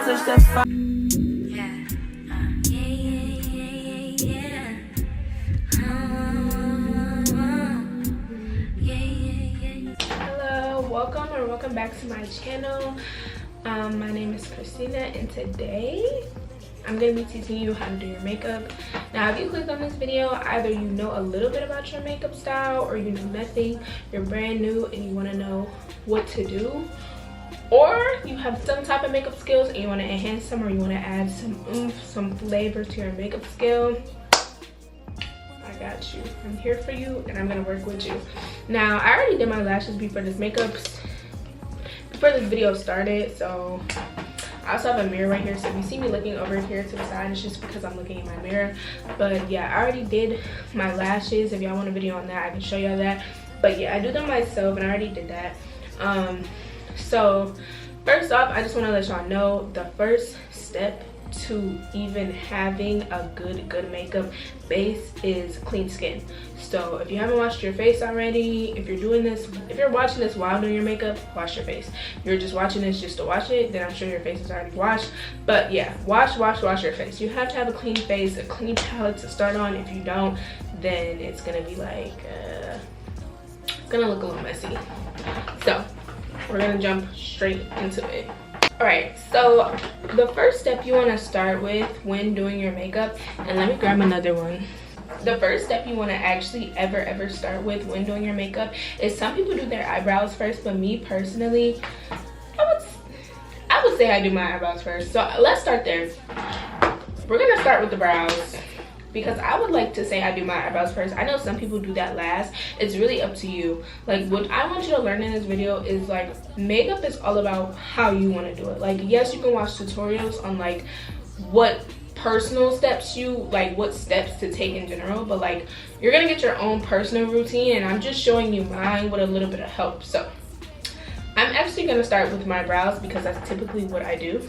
touch that fire. Hello, welcome back to my channel. My name is Christina, and today I'm going to be teaching you how to do your makeup. Now, if you click on this video, either you know a little bit about your makeup style or you know nothing, you're brand new and you want to know what to do, or you have some type of makeup skills and you want to enhance them, or you want to add some oomph, some flavor to your makeup skill. I got you. I'm here for you and I'm going to work with you. Now, I already did my lashes before this video started, so I also have a mirror right here, so if you see me looking over here to the side, it's just because I'm looking in my mirror. But yeah, I already did my lashes. If y'all want a video on that, I can show y'all that. But yeah, I do them myself and I already did that. So first off, I just want to let y'all know the first step to even having a good makeup base is clean skin. So if you haven't washed your face already, if you're watching this while doing your makeup, wash your face. If you're just watching this just to watch it, then I'm sure your face is already washed. But yeah, wash your face. You have to have a clean face, a clean palette to start on. If you don't, then it's gonna be like it's gonna look a little messy. So we're gonna jump straight into it. Alright, so the first step you want to start with when doing your makeup, and let me grab another one. The first step you want to actually ever start with when doing your makeup is, some people do their eyebrows first, but me personally, I would say I do my eyebrows first. So let's start there. We're going to start with the brows, because I would like to say I do my eyebrows first. I know some people do that last. It's really up to you. Like, what I want you to learn in this video is, like, makeup is all about how you want to do it. Like, yes, you can watch tutorials on like what personal steps what steps to take in general, but like, you're gonna get your own personal routine, and I'm just showing you mine with a little bit of help. So I'm actually gonna start with my brows because that's typically what I do.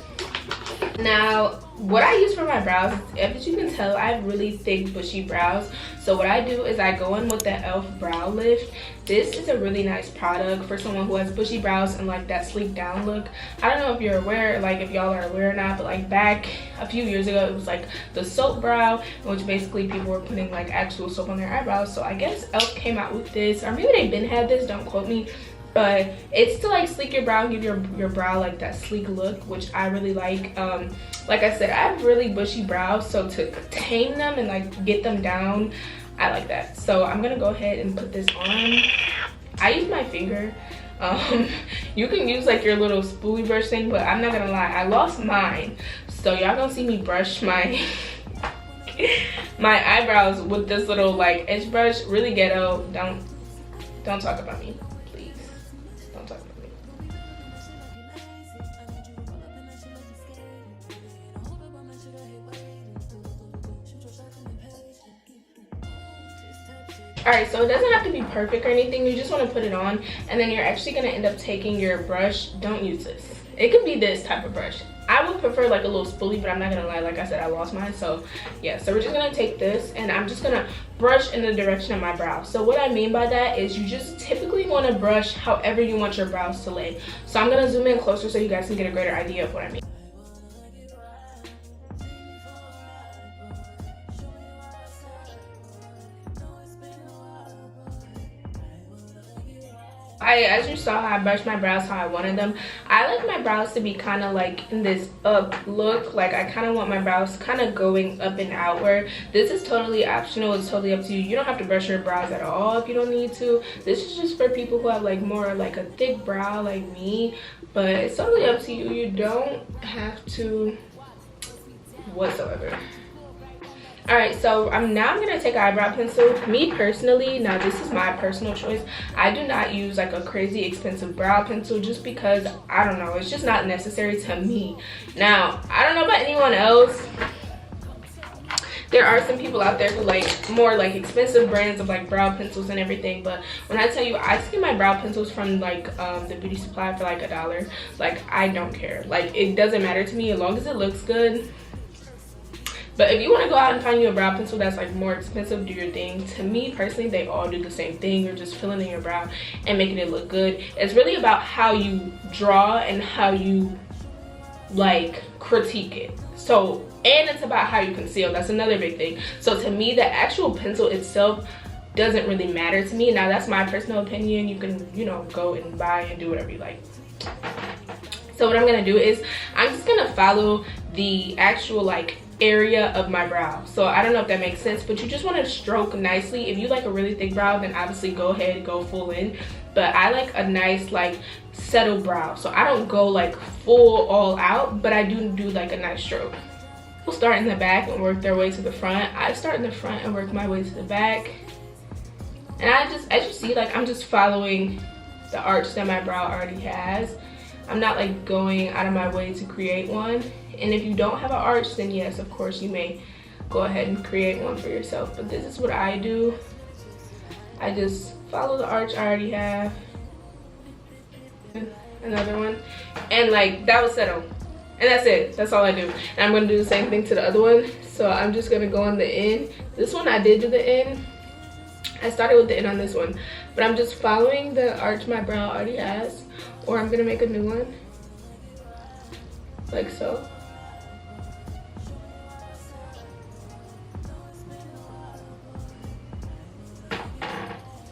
Now, what I use for my brows, as you can tell, I have really thick bushy brows. So what I do is I go in with the e.l.f. brow lift. This is a really nice product for someone who has bushy brows and like that sleek down look. I don't know if you're aware, like if y'all are aware or not, but like back a few years ago, it was like the soap brow, which basically people were putting like actual soap on their eyebrows. So I guess e.l.f. came out with this, or maybe they've been had this, don't quote me. But it's to like sleek your brow and give your brow like that sleek look, which I really like. Like I said, I have really bushy brows, so to tame them and like get them down, I like that. So I'm gonna go ahead and put this on. I use my finger. You can use like your little spoolie brush thing, but I'm not gonna lie, I lost mine. So y'all gonna see me brush my my eyebrows with this little like edge brush. Really ghetto. Don't talk about me. Alright, so it doesn't have to be perfect or anything. You just want to put it on, and then you're actually going to end up taking your brush. Don't use this. It could be this type of brush. I would prefer like a little spoolie, but I'm not going to lie. Like I said, I lost mine. So yeah, so we're just going to take this, and I'm just going to brush in the direction of my brow. So what I mean by that is you just typically want to brush however you want your brows to lay. So I'm going to zoom in closer so you guys can get a greater idea of what I mean. As you saw, I brushed my brows how I wanted them. I like my brows to be kind of like in this up look. Like, I kind of want my brows kind of going up and outward. This is totally optional. It's totally up to you. You don't have to brush your brows at all if you don't need to. This is just for people who have like more like a thick brow like me. But it's totally up to you. You don't have to whatsoever. Alright, so now I'm going to take an eyebrow pencil. Me personally, now this is my personal choice, I do not use like a crazy expensive brow pencil just because, I don't know, it's just not necessary to me. Now, I don't know about anyone else. There are some people out there who like more like expensive brands of like brow pencils and everything, but when I tell you I get my brow pencils from like the beauty supply for like $1, like I don't care. Like, it doesn't matter to me as long as it looks good. But if you want to go out and find you a brow pencil that's like more expensive, do your thing. To me personally, they all do the same thing. You're just filling in your brow and making it look good. It's really about how you draw and how you like critique it. So, and it's about how you conceal. That's another big thing. So to me, the actual pencil itself doesn't really matter to me. Now that's my personal opinion. You can, you know, go and buy and do whatever you like. So what I'm gonna do is I'm just gonna follow the actual like area of my brow. So I don't know if that makes sense, but you just want to stroke nicely. If you like a really thick brow, then obviously go ahead, go full in. But I like a nice like settled brow, so I don't go like full all out, but I do like a nice stroke. We'll start in the back and work their way to the front. I start in the front and work my way to the back. And I just, as you see, like I'm just following the arch that my brow already has. I'm not like going out of my way to create one. And if you don't have an arch, then yes, of course you may go ahead and create one for yourself. But this is what I do. I just follow the arch I already have. Another one. And like that was settled. And that's it. That's all I do. And I'm gonna do the same thing to the other one. So I'm just gonna go on the end. This one I did do the end. I started with the end on this one. But I'm just following the arch my brow already has. Or I'm gonna make a new one. Like so.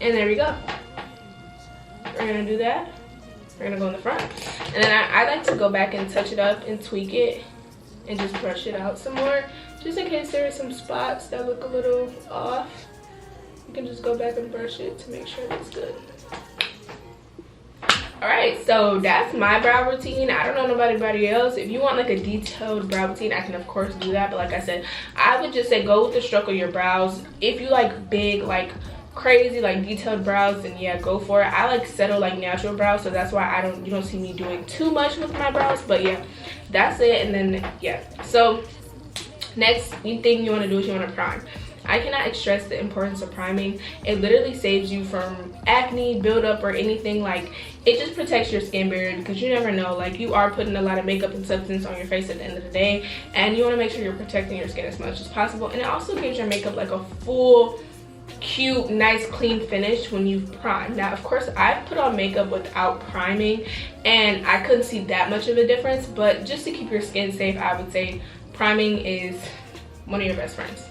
And there we go. We're gonna do that. We're gonna go in the front. And then I like to go back and touch it up and tweak it and just brush it out some more. Just in case there are some spots that look a little off. You can just go back and brush it to make sure it looks good. Alright, so that's my brow routine. I don't know nobody else. If you want like a detailed brow routine, I can of course do that. But like I said, I would just say go with the stroke of your brows. If you like big, like crazy, like detailed brows, then yeah, go for it. I like settle like natural brows, so that's why you don't see me doing too much with my brows. But yeah, that's it. And then yeah, so next thing you want to do is you want to prime. I cannot stress the importance of priming. It literally saves you from acne, buildup, or anything. Like, it just protects your skin barrier, because you never know, like, you are putting a lot of makeup and substance on your face at the end of the day, and you want to make sure you're protecting your skin as much as possible. And it also gives your makeup like a full, cute, nice, clean finish when you prime. Now, of course, I've put on makeup without priming, and I couldn't see that much of a difference, but just to keep your skin safe, I would say priming is one of your best friends.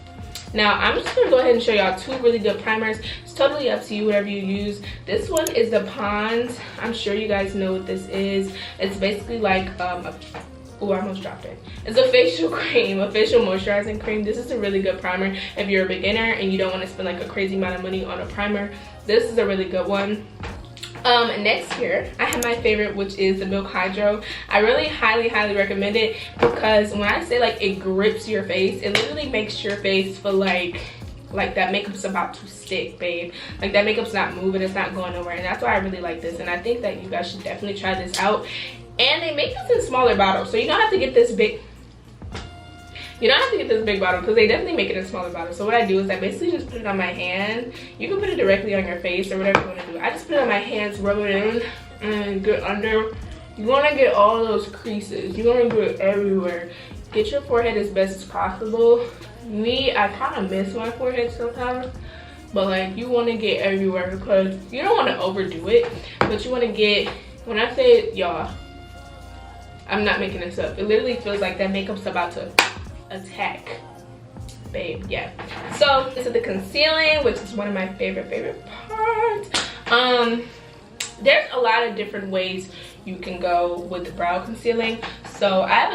Now, I'm just going to go ahead and show y'all two really good primers. It's totally up to you, whatever you use. This one is the Pond's. I'm sure you guys know what this is. It's basically like oh, I almost dropped it. It's a facial cream, a facial moisturizing cream. This is a really good primer if you're a beginner and you don't want to spend like a crazy amount of money on a primer. This is a really good one. Next here, I have my favorite, which is the Milk Hydro. I really highly recommend it, because when I say like it grips your face, it literally makes your face feel like that makeup's about to stick, babe. Like that makeup's not moving, it's not going nowhere, and that's why I really like this. And I think that you guys should definitely try this out. And they make this in smaller bottles, so you don't have to get this big. You don't have to get this big bottle, because they definitely make it in smaller bottles. So what I do is I basically just put it on my hand. You can put it directly on your face or whatever you want to do. I just put it on my hands, rub it in, and get under. You want to get all those creases. You want to get it everywhere. Get your forehead as best as possible. Me, I kind of miss my forehead sometimes. But like, you want to get everywhere, because you don't want to overdo it. But you want to get, when I say y'all, I'm not making this up. It literally feels like that makeup's about to attack, babe. Yeah, so this is the concealing, which is one of my favorite parts. There's a lot of different ways you can go with the brow concealing. So I have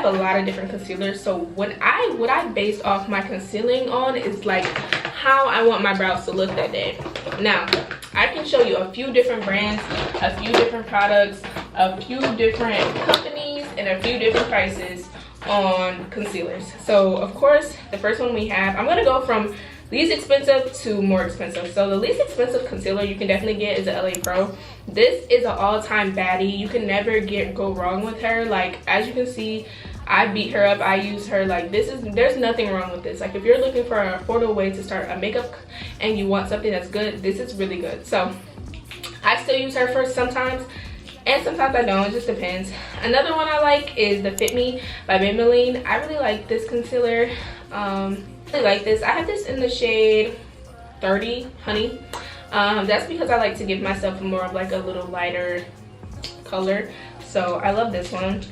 a lot of different concealers. So what I base off my concealing on is like how I want my brows to look that day. Now, I can show you a few different brands, a few different products, a few different companies, and a few different prices on concealers. So of course, the first one we have, I'm gonna go from least expensive to more expensive. So the least expensive concealer you can definitely get is the LA Pro. This is an all-time baddie. You can never go wrong with her. Like, as you can see, I beat her up, I use her. Like, there's nothing wrong with this. Like, if you're looking for an affordable way to start a makeup and you want something that's good, this is really good. So I still use her for sometimes, and sometimes I don't, it just depends. Another one I like is the Fit Me by Maybelline. I really like this concealer. I really like this. I have this in the shade 30 Honey. That's because I like to give myself more of like a little lighter color. So I love this one.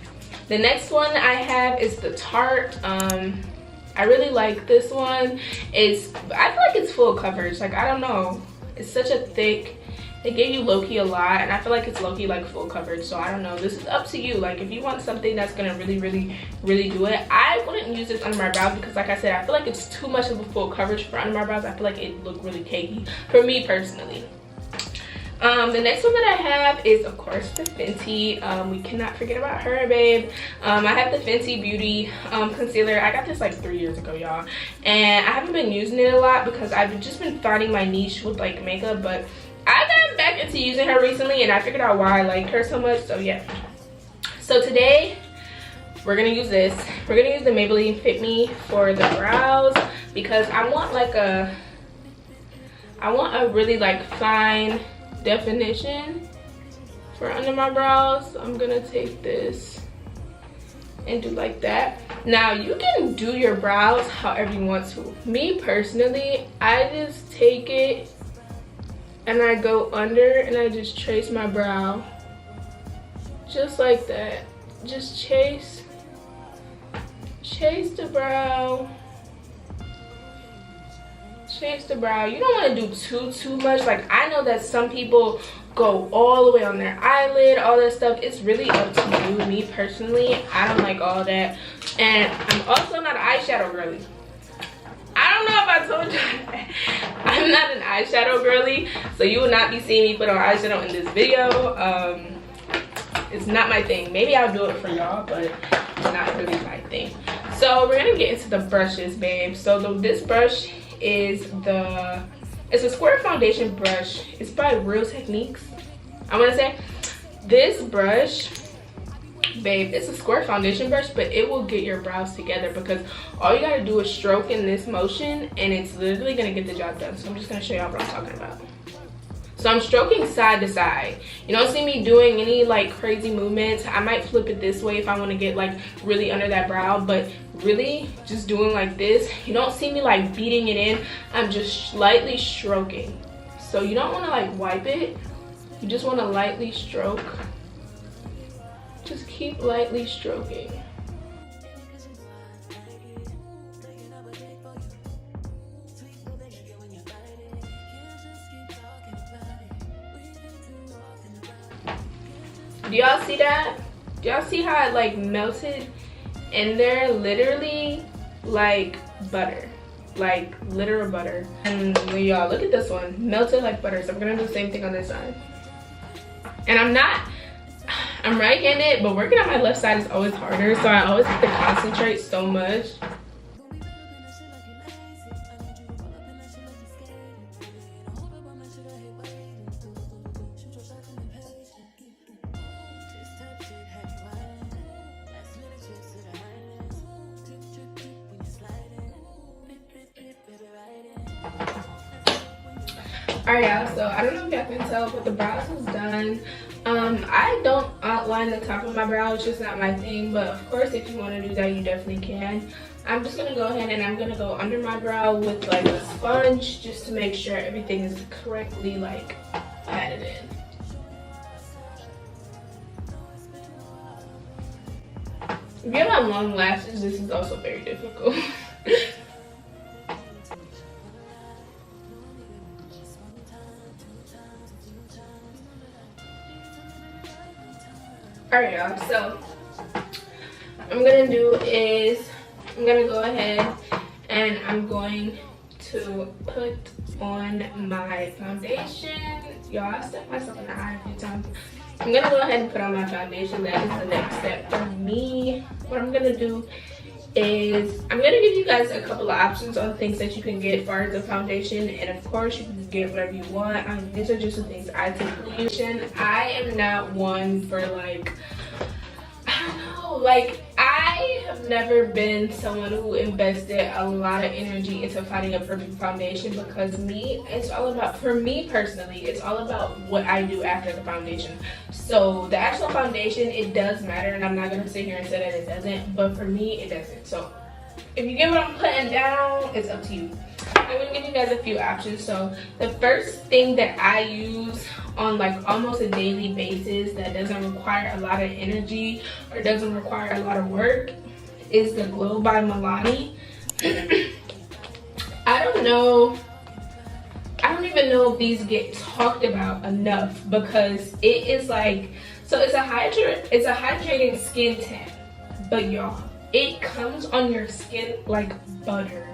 The next one I have is the Tarte. I really like this one. I feel like it's full coverage. Like, I don't know, it's such a thick, they gave you low-key a lot, and I feel like it's low-key like full coverage. So I don't know, this is up to you. Like, if you want something that's gonna really do it, I wouldn't use this under my brows because, like I said, I feel like it's too much of a full coverage for under my brows. I feel like it look really cakey for me personally. The next one that I have is, of course, the Fenty. We cannot forget about her, babe. I have the Fenty Beauty concealer. I got this like 3 years ago, y'all, and I haven't been using it a lot because I've just been finding my niche with like makeup, but I got back into using her recently and I figured out why I liked her so much. So yeah, so today we're gonna use this. We're gonna use the Maybelline Fit Me for the brows because I want a really like fine definition for under my brows. I'm gonna take this and do like that. Now you can do your brows however you want to. Me personally, I just take it and I go under and I just trace my brow just like that. Just chase the brow. Chase the brow. You don't want to do too much. Like, I know that some people go all the way on their eyelid, all that stuff. It's really up to you. Me personally, I don't like all that, and I'm also not an eyeshadow girly. I don't know if I told you I'm not an eyeshadow girly, so you will not be seeing me put on eyeshadow in this video. It's not my thing. Maybe I'll do it for y'all, but it's not really my thing. So we're gonna get into the brushes, babe. So this brush is it's a square foundation brush. It's by Real Techniques, I want to say. This brush, babe, it's a square foundation brush, but it will get your brows together because all you gotta do is stroke in this motion and it's literally gonna get the job done. So I'm just gonna show y'all what I'm talking about. So I'm stroking side to side. You don't see me doing any like crazy movements. I might flip it this way if I want to get like really under that brow, but really just doing like this. You don't see me like beating it in. I'm just lightly stroking. So you don't want to like wipe it. You just want to lightly stroke. Just keep lightly stroking. Do y'all see that? Do y'all see how it like melted in there? Literally like butter, like literal butter. And y'all, look at this one, melted like butter. So I'm gonna do the same thing on this side. And I'm right-handed, but working on my left side is always harder, so I always have to concentrate so much. Alright, y'all, so I don't know if y'all can tell, but the brows is done. I don't outline the top of my brow. It's just not my thing, but of course if you want to do that, you definitely can. I'm just gonna go ahead and I'm gonna go under my brow with like a sponge just to make sure everything is correctly like patted in. If you have long lashes, this is also very difficult. Alright, y'all, so I'm gonna do is I'm gonna go ahead and I'm going to put on my foundation. Y'all, I stepped myself in the eye a few times. I'm gonna go ahead and put on my foundation. That is the next step for me. What I'm gonna do is I'm gonna give you guys a couple of options on things that you can get as far as the foundation, and of course you can get whatever you want. These are just the things I typically use. I am not one for like, I don't know, like I have never been someone who invested a lot of energy into finding a perfect foundation, because it's all about, for me personally, it's all about what I do after the foundation. So the actual foundation, it does matter, and I'm not gonna sit here and say that it doesn't, but for me, it doesn't. So if you get what I'm putting down, it's up to you. I'm gonna give you guys a few options. So the first thing that I use on like almost a daily basis that doesn't require a lot of energy or doesn't require a lot of work is the Glow by Milani. I don't even know if these get talked about enough, because it is like, so it's a hydrating skin tint, but y'all, it comes on your skin like butter.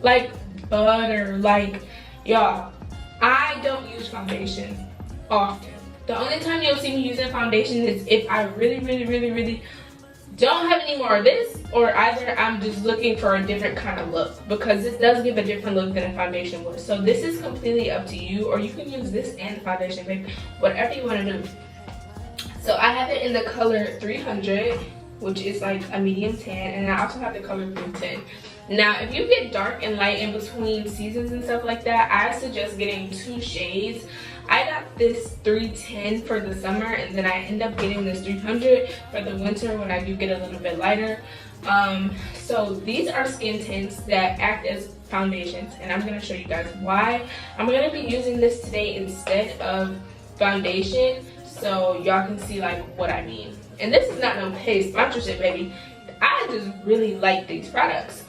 Like y'all, I don't use foundation often. The only time you'll see me using foundation is if I really don't have any more of this, or either I'm just looking for a different kind of look, because this does give a different look than a foundation would. So this is completely up to you, or you can use this and foundation, babe, whatever you want to do. So I have it in the color 300, which is like a medium tan, and I also have the color 310. Now, if you get dark and light in between seasons and stuff like that, I suggest getting 2 shades. I got this 310 for the summer, and then I end up getting this 300 for the winter when I do get a little bit lighter. So these are skin tints that act as foundations, and I'm going to show you guys why. I'm going to be using this today instead of foundation, so y'all can see like what I mean. And this is not no paid sponsorship, baby. I just really like these products.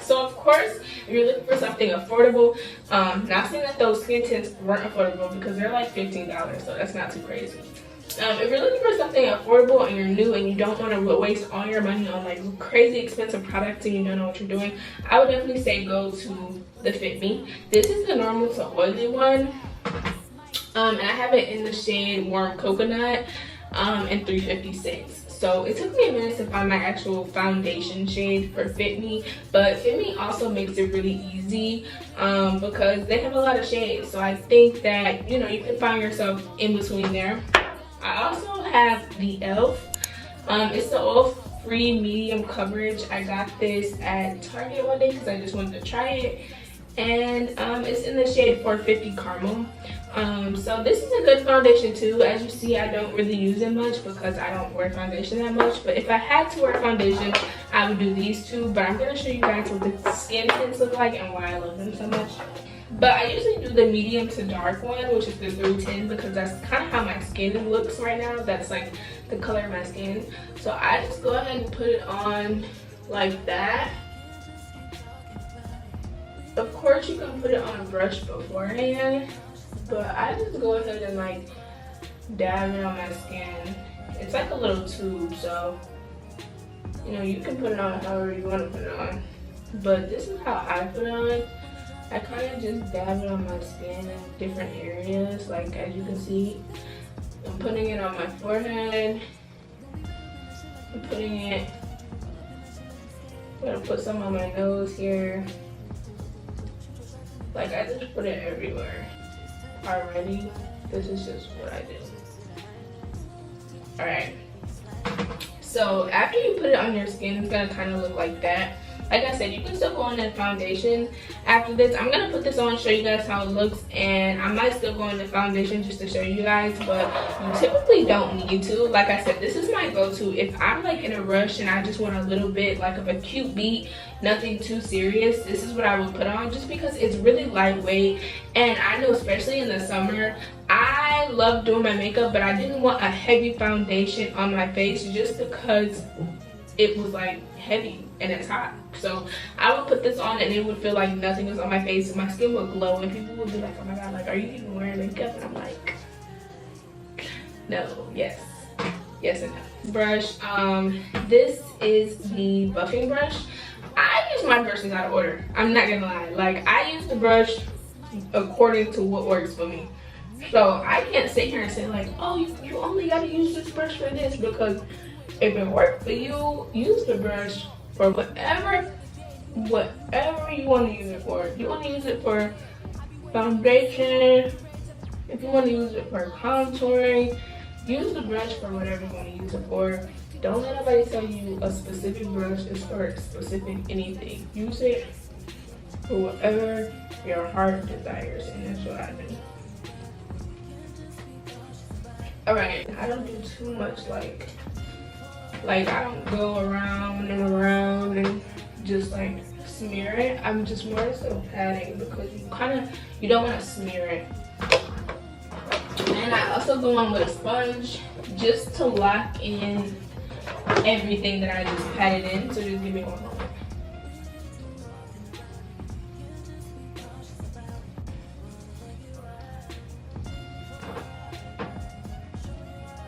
So of course, if you're looking for something affordable, not saying that those skin tints weren't affordable, because they're like $15, so that's not too crazy. If you're looking for something affordable and you're new and you don't want to waste all your money on like crazy expensive products and you don't know what you're doing, I would definitely say go to the Fit Me. This is the normal to oily one, and I have it in the shade Warm Coconut and 356. So it took me a minute to find my actual foundation shade for Fit Me, but Fit Me also makes it really easy because they have a lot of shades. So I think that, you know, you can find yourself in between there. I also have the e.l.f. It's the oil-free medium coverage. I got this at Target one day because I just wanted to try it. And it's in the shade 450 Caramel. So this is a good foundation too. As you see, I don't really use it much because I don't wear foundation that much. But if I had to wear foundation, I would do these two. But I'm going to show you guys what the skin tints look like and why I love them so much. But I usually do the medium to dark one, which is the 310, because that's kind of how my skin looks right now. That's like the color of my skin. So I just go ahead and put it on like that. Of course, you can put it on a brush beforehand, but I just go ahead and like dab it on my skin. It's like a little tube, so you know, you can put it on however you want to put it on. But this is how I put it on. I kind of just dab it on my skin in different areas, like as you can see. I'm putting it on my forehead. I'm putting it, I'm gonna put some on my nose here. Like, I just put it everywhere. Already, this is just what I do. Alright. So, after you put it on your skin, it's gonna kind of look like that. Like I said, you can still go on that foundation. After this, I'm gonna put this on, show you guys how it looks, and I might still go in the foundation just to show you guys, but you typically don't need to. Like I said, this is my go-to. If I'm like in a rush and I just want a little bit like of a cute beat, nothing too serious, this is what I would put on, just because it's really lightweight. And I know, especially in the summer, I love doing my makeup, but I didn't want a heavy foundation on my face just because it was like heavy and it's hot. So I would put this on and it would feel like nothing was on my face, and my skin would glow, and people would be like, oh my god, like, are you even wearing makeup? And I'm like, no, yes and no. Brush, this is the buffing brush. I use my brushes out of order, I'm not gonna lie. Like, I use the brush according to what works for me. So I can't sit here and say like, oh, you only gotta use this brush for this, because if it worked for you, use the brush for whatever you want to use it for. If you want to use it for foundation, if you want to use it for contouring, use the brush for whatever you want to use it for. Don't let nobody tell you a specific brush is for a specific anything. Use it for whatever your heart desires, and that's what I do. Alright, I don't do too much like I don't go around and just like smear it. I'm just more so patting, because you don't want to smear it. also going with a sponge just to lock in everything that I just patted in. So just give me one moment.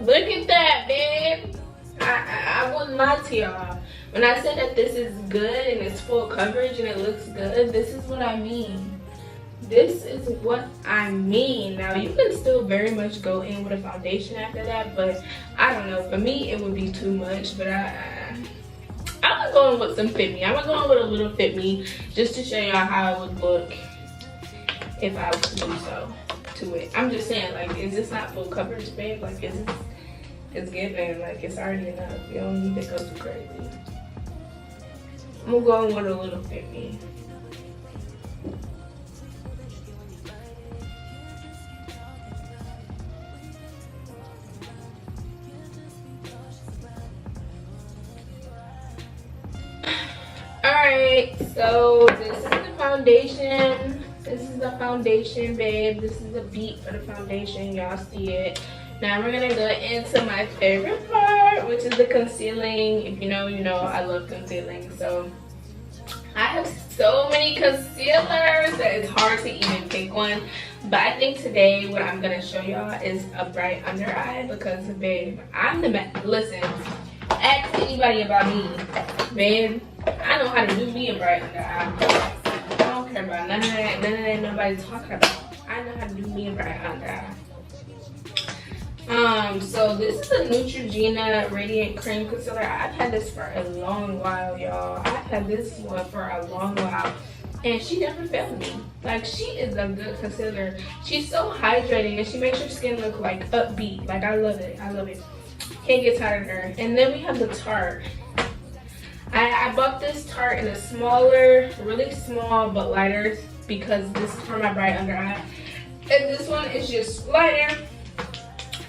Look at that, babe. I wouldn't lie to y'all. When I said that this is good and it's full coverage and it looks good, this is what I mean. This is what I mean. Now, you can still very much go in with a foundation after that, but I don't know. For me, it would be too much, but I'm going with some Fit Me. I'm going with a little Fit Me just to show y'all how it would look if I was to do so to it. I'm just saying, like, is this not full coverage, babe? Like, is this, it's giving, like, it's already enough. You don't need to go too crazy. I'm going with a little Fit Me. Alright, so this is the foundation. This is the foundation, babe. This is the beat for the foundation. Y'all see it. Now we're gonna go into my favorite part, which is the concealing. If you know, you know, I love concealing. So I have so many concealers that it's hard to even pick one. But I think today what I'm gonna show y'all is a bright under eye because, babe, I'm the man. Listen, ask anybody about me, babe. I know how to do me a bright under eye. I don't care about none of that nobody's talking about. I know how to do me a bright under eye. So this is a Neutrogena Radiant Cream Concealer. I've had this for a long while, y'all. I've had this one for a long while. And she never failed me. Like, she is a good concealer. She's so hydrating and she makes your skin look like upbeat. Like, I love it. I love it. Can't get tired of her. And then we have the Tarte. I bought this Tarte in a smaller, really small but lighter because this is for my bright under eye. And this one is just lighter.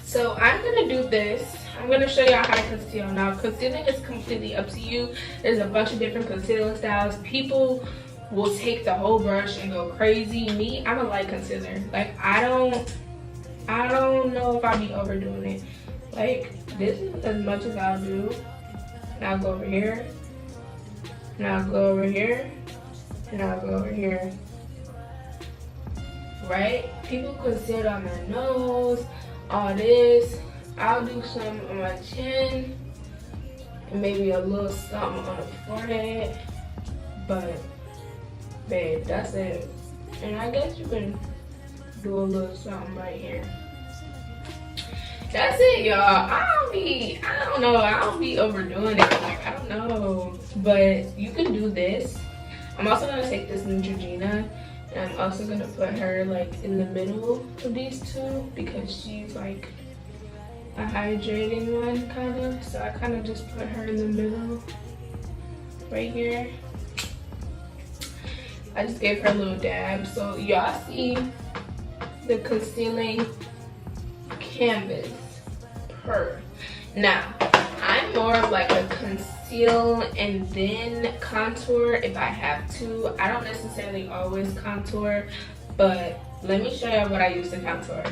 So I'm gonna do this. I'm gonna show y'all how to conceal. Now, concealing is completely up to you. There's a bunch of different concealing styles. People will take the whole brush and go crazy. Me, I'm a light concealer. Like, I don't know if I'll be overdoing it. Like, this is as much as I'll do. And I'll go over here. And I'll go over here. And I'll go over here. Right? People conceal on their nose, all this. I'll do some on my chin. And maybe a little something on the forehead. But, babe, that's it. And I guess you can do a little something right here. That's it, y'all. I don't be overdoing it. Like, I don't know. But you can do this. I'm also gonna take this Neutrogena and I'm also gonna put her like in the middle of these two because she's like a hydrating one kind of. So I kind of just put her in the middle right here. I just gave her a little dab. So y'all see the concealing canvas per. Now, I'm more of like a conceal and then contour if I have to. I don't necessarily always contour, but let me show you what I use to contour.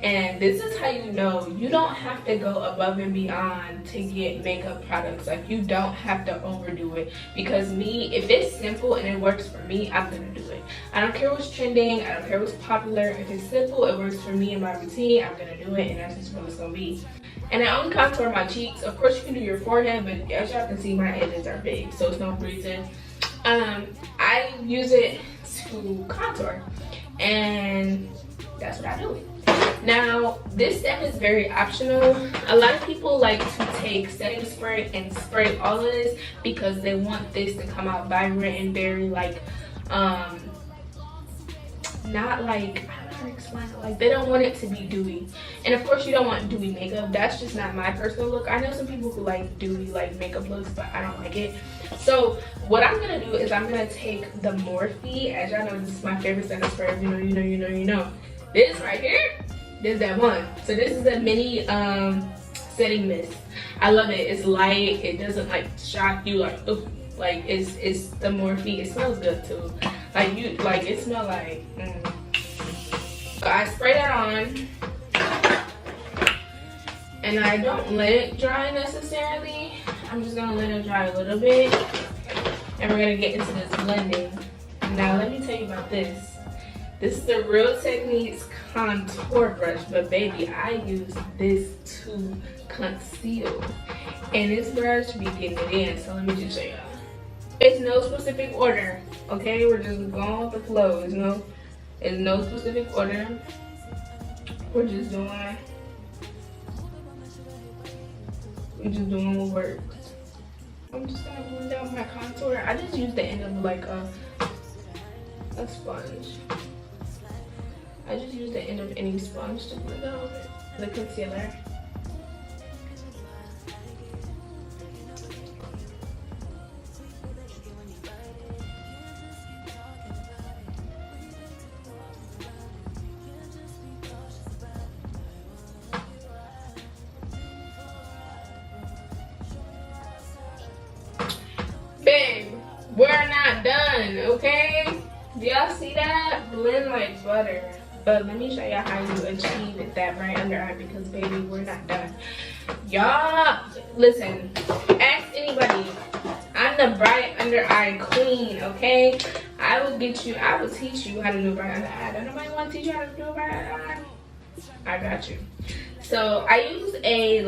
And this is how you know you don't have to go above and beyond to get makeup products. Like, you don't have to overdo it. Because me, if it's simple and it works for me, I'm gonna do it. I don't care what's trending, I don't care what's popular. If it's simple, it works for me and my routine, I'm gonna do it, and that's just what it's gonna be. And I only contour my cheeks. Of course, you can do your forehead, but as y'all can see, my edges are big, so it's no reason. I use it to contour, and that's what I do. Now, this step is very optional. A lot of people like to take setting spray and spray all of this because they want this to come out vibrant and very like, not like, I don't know how to explain it. Like, they don't want it to be dewy. And of course, you don't want dewy makeup. That's just not my personal look. I know some people who like dewy like makeup looks, but I don't like it. So what I'm gonna do is I'm gonna take the Morphe. As y'all know, this is my favorite setting spray. You know. This right here. There's that one. So this is a mini setting mist. I love it. It's light. It doesn't like shock you like, oof. Like, it's the Morphe. It smells good too. Like, it smells like So I spray that on. And I don't let it dry necessarily. I'm just gonna let it dry a little bit. And we're gonna get into this blending. Now let me tell you about this. This is the Real Techniques contour brush, but baby, I use this to conceal. And this brush be getting it in, so let me just show y'all. It's no specific order, okay? We're just going with the flow. It's no specific order. We're just doing what works. I'm just gonna blend out my contour. I just use the end of like a sponge. I just use the end of any sponge to blend out the concealer. Babe, we're not done, okay? Do y'all see that? Blend like butter. But let me show y'all how you achieve that bright under eye, because baby, we're not done. Y'all, listen, ask anybody. I'm the bright under eye queen, okay? I will teach you how to do bright under eye. Don't nobody want to teach you how to do bright under eye? I got you. So I use a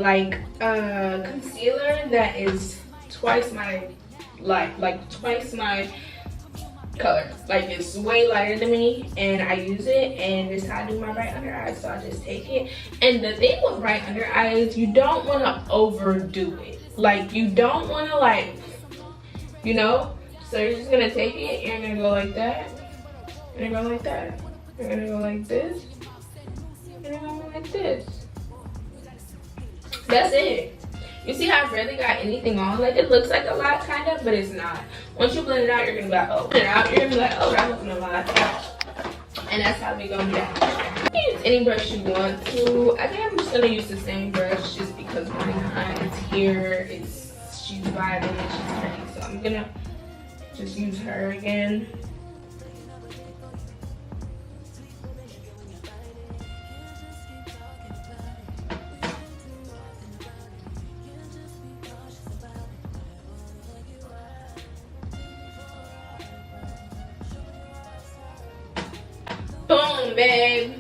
concealer that is twice my twice my color. Like, it's way lighter than me, and I use it, and this is how I do my bright under eyes. So I just take it. And the thing with bright under eyes, you don't want to overdo it. Like, you don't want to, like, you know. So you're just gonna take it, you're gonna go like that, you're gonna go like that, you're gonna go like this, you're gonna go like this. That's it. You see how I barely got anything on? Like, it looks like a lot, kind of, but it's not. Once you blend it out, you're gonna be like, oh, blend it out, you're gonna be like, oh, that looking a lot. And that's how we gonna do that. You can use any brush you want to. I think I'm just gonna use the same brush just because my behind is here. She's vibing and she's pretty. So I'm gonna just use her again. Boom, babe.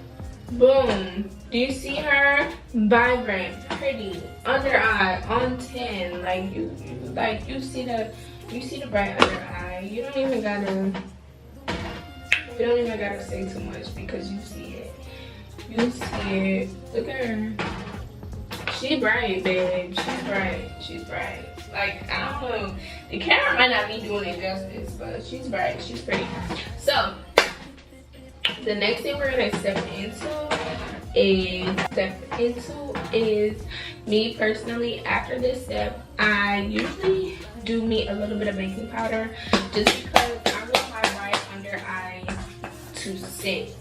Boom. Do you see her? Vibrant, pretty, under eye, on 10. Like you see the bright under eye. You don't even gotta say too much because you see it. You see it. Look at her. She bright, babe. She's bright. Like, I don't know. The camera might not be doing it justice, but she's bright. She's pretty. So the next thing we're gonna step into is me personally. After this step, I usually do me a little bit of baking powder just because I want my right under eye to sit.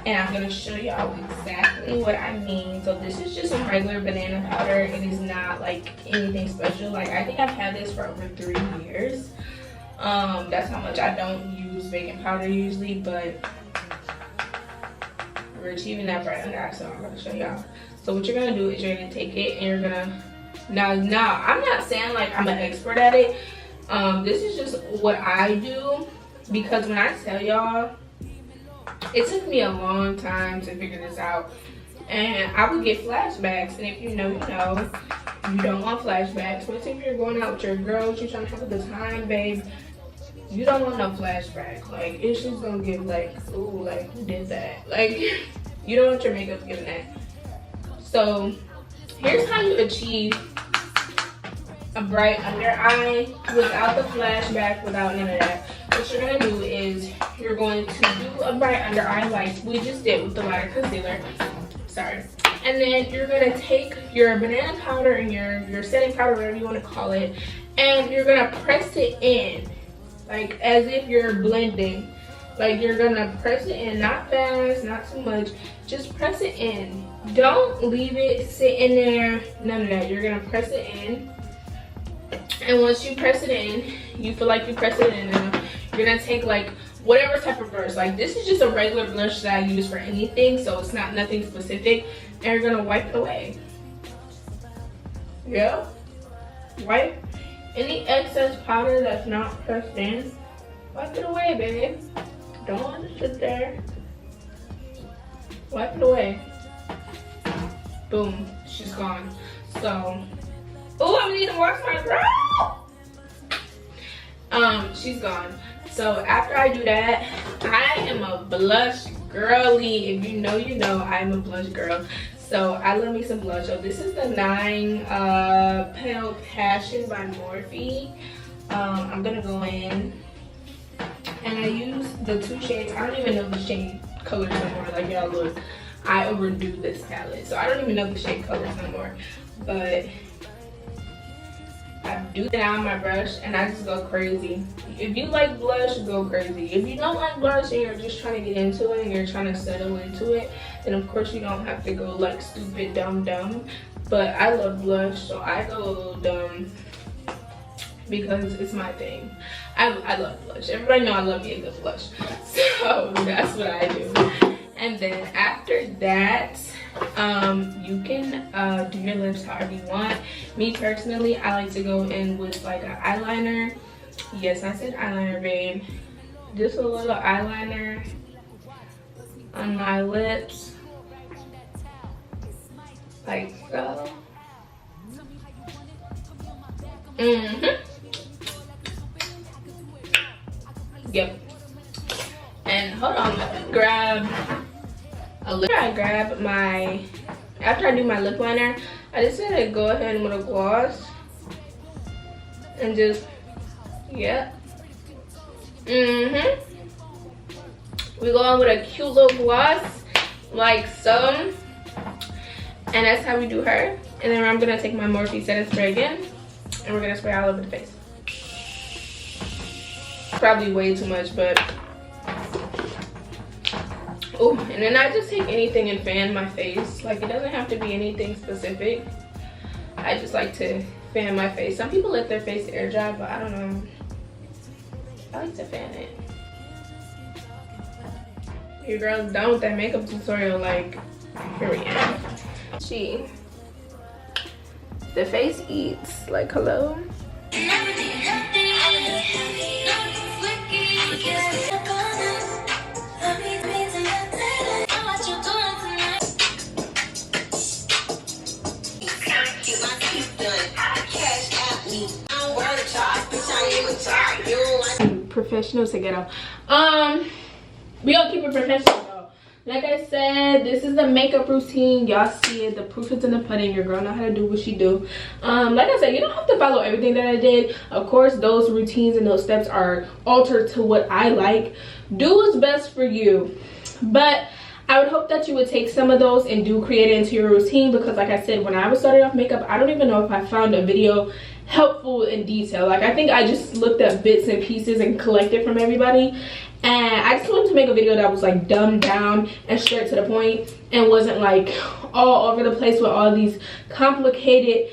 And I'm gonna show y'all exactly what I mean. So this is just some regular banana powder. It is not like anything special. Like, I think I've had this for over 3 years. That's how much I don't use baking powder usually, but we're achieving that bright under eye, so I'm gonna show y'all. So what you're gonna do is you're gonna take it and you're gonna, now I'm not saying like I'm an expert at it. This is just what I do, because when I tell y'all, it took me a long time to figure this out, and I would get flashbacks. And if you know, you know, you don't want flashbacks. Especially if you're going out with your girls, you're trying to have a good time, babe. You don't want no flashback. Like, it's just gonna give like, ooh, like, who did that? Like, you don't want your makeup giving that. So here's how you achieve a bright under eye without the flashback, without none of that. What you're gonna do is you're going to do a bright under eye like we just did with the lighter concealer. Sorry. And then you're gonna take your banana powder and your setting powder, whatever you want to call it, and you're gonna press it in, like as if you're blending. Like, you're gonna press it in, not fast, not too much, just press it in. Don't leave it sitting there, none of that. You're gonna press it in, and once you press it in, you feel like you press it in enough, you're gonna take like whatever type of brush. Like, this is just a regular brush that I use for anything, so it's not nothing specific, and you're gonna wipe it away. Yeah. Wipe any excess powder that's not pressed in. Wipe it away, babe. Don't let it sit there. Wipe it away. Boom. She's gone. So, oh, I'm gonna need to wash my brow. She's gone. So after I do that, I am a blush girly. If you know, you know, I'm a blush girl. So I love me some blush. So this is the 9 Pale Passion by Morphe. I'm gonna go in and I use the 2 shades. I don't even know the shade colors no more. Like, y'all look, I overdo this palette, so I don't even know the shade colors no more. But I do that on my brush and I just go crazy. If you like blush, go crazy. If you don't like blush and you're just trying to get into it and you're trying to settle into it, then of course you don't have to go like stupid dumb. But I love blush, so I go a little dumb because it's my thing. I love blush. Everybody know I love me a good blush. So that's what I do. And then after that, you can do your lips however you want. Me personally, I like to go in with like an eyeliner. Yes, I said eyeliner, babe. Just a little eyeliner on my lips, like so. Yep. And hold on, let me grab a lip. I grab my, after I do my lip liner, I decided to go ahead with a gloss and just, yep. We go on with a cute little gloss like so, and that's how we do her. And then I'm gonna take my Morphe setting spray again and we're gonna spray all over the face. Probably way too much, but oh, and then I just take anything and fan my face. Like, it doesn't have to be anything specific. I just like to fan my face. Some people let their face air dry, but I don't know. I like to fan it. Your girl's done with that makeup tutorial. Like, here we go. The face eats. Like, hello. Professional together. We gonna keep it professional though. Like I said, this is the makeup routine. Y'all see it. The proof is in the pudding. Your girl know how to do what she do. Like I said, you don't have to follow everything that I did. Of course, those routines and those steps are altered to what I like. Do what's best for you. But I would hope that you would take some of those and do create it into your routine, because like I said, when I was starting off makeup, I don't even know if I found a video helpful in detail. Like, I think I just looked at bits and pieces and collected from everybody, and I just wanted to make a video that was like dumbed down and straight to the point and wasn't like all over the place with all these complicated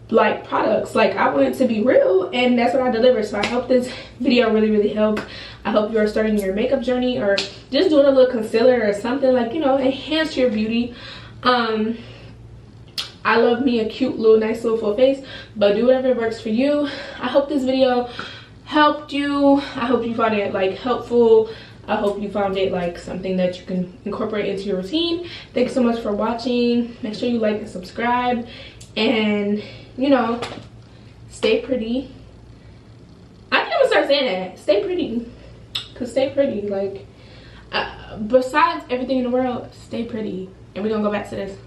like products. Like, I want it to be real, and that's what I deliver. So I hope this video really helped. I hope you are starting your makeup journey or just doing a little concealer or something, like, you know, enhance your beauty. I love me a cute little nice little full face, but do whatever works for you. I hope this video helped you. I hope you found it like helpful. I hope you found it like something that you can incorporate into your routine. Thanks so much for watching. Make sure you like and subscribe, and you know, stay pretty. I think I'm gonna start saying that. Stay pretty, cause stay pretty. Like, besides everything in the world, stay pretty. And we're gonna go back to this.